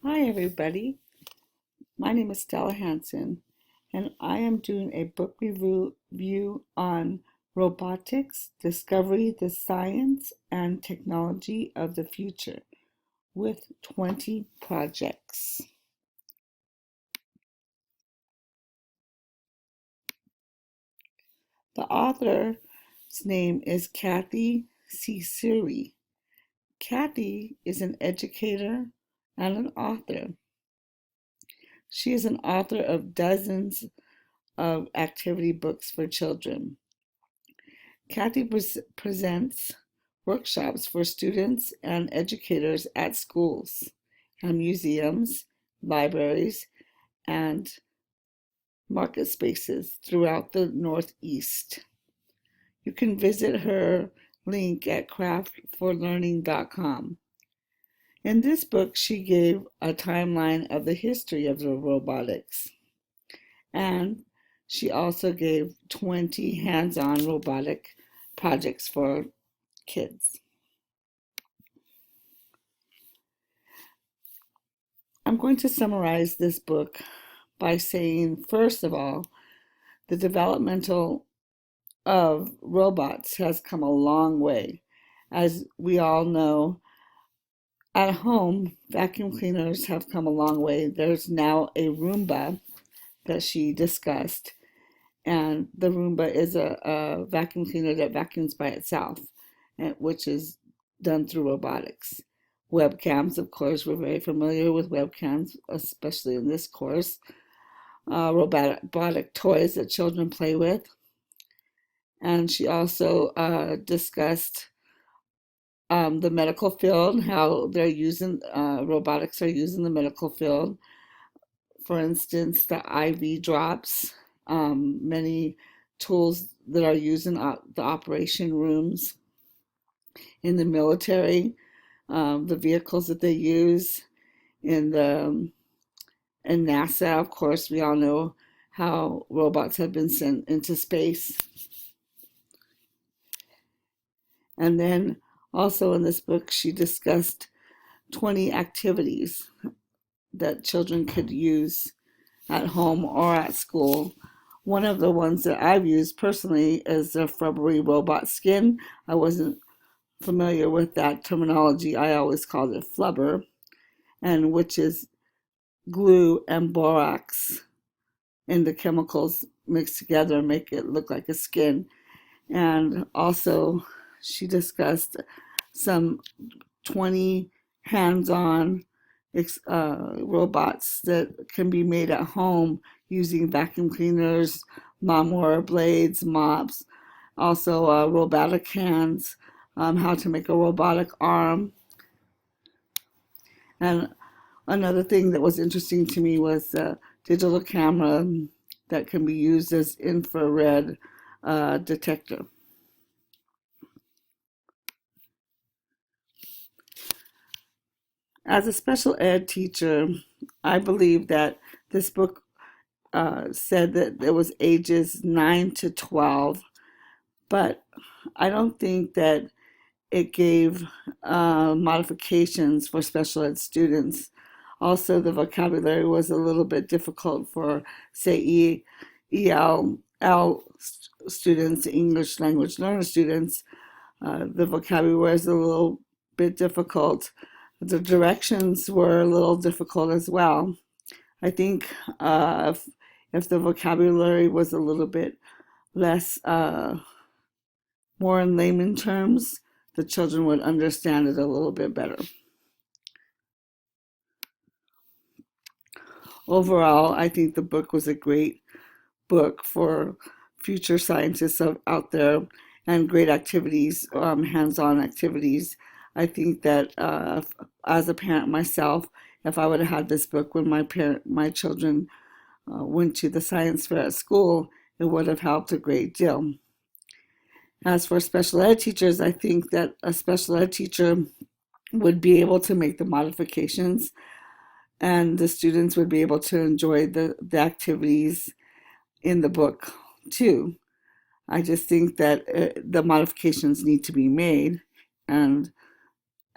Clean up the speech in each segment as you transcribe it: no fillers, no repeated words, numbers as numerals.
Hi, everybody. My name is Stella Hansen, and I am doing a book review on robotics, discovery, the science, and technology of the future with 20 projects. The author's name is Kathy Siri. Kathy is an educator and an author. She is an author of dozens of activity books for children. Kathy presents workshops for students and educators at schools and museums, libraries, and market spaces throughout the Northeast. You can visit her link at craftforlearning.com. In this book, she gave a timeline of the history of the robotics, and she also gave 20 hands-on robotic projects for kids. I'm going to summarize this book by saying, first of all, the developmental of robots has come a long way. As we all know, at home, vacuum cleaners have come a long way. There's now a Roomba that she discussed, and the Roomba is a vacuum cleaner that vacuums by itself, which is done through robotics. Webcams, of course, we're very familiar with webcams, especially in this course. Robotic toys that children play with. And she also discussed the medical field, how they're using robotics are used in the medical field. For instance, the IV drops, many tools that are used in the operation rooms in the military, the vehicles that they use in the in NASA. Of course, we all know how robots have been sent into space. And then also in this book, she discussed 20 activities that children could use at home or at school. One of the ones that I've used personally is the rubbery robot skin. I wasn't familiar with that terminology. I always called it flubber, and which is glue and borax and the chemicals mixed together make it look like a skin. And also, she discussed some 20 hands-on robots that can be made at home using vacuum cleaners, lawnmower blades, mops, also robotic hands, how to make a robotic arm. And another thing that was interesting to me was a digital camera that can be used as infrared detector. As a special ed teacher, I believe that this book said that there was ages 9 to 12, but I don't think that it gave modifications for special ed students. Also, the vocabulary was a little bit difficult for, say, ELL students, English language learner students. The vocabulary was a little bit difficult. The directions were a little difficult as well. I think if the vocabulary was a little bit less, more in layman terms, the children would understand it a little bit better. Overall, I think the book was a great book for future scientists out there and great activities, hands-on activities. I think that as a parent myself, if I would have had this book when my children went to the science fair at school, it would have helped a great deal. As for special ed teachers, I think that a special ed teacher would be able to make the modifications and the students would be able to enjoy the activities in the book too. I just think that the modifications need to be made, and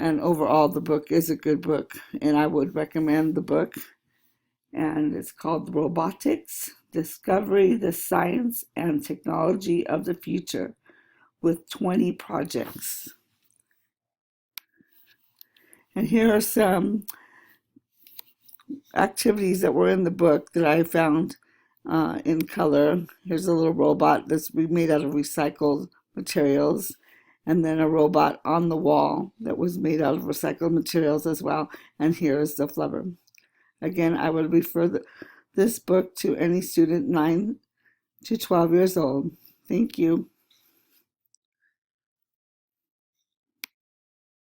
And overall, the book is a good book, and I would recommend the book. And it's called Robotics: Discovery, the Science and Technology of the Future, with 20 projects. And here are some activities that were in the book that I found in color. Here's a little robot that's made out of recycled materials, and then a robot on the wall that was made out of recycled materials as well. And here's the flubber. Again, I would refer this book to any student 9 to 12 years old. Thank you.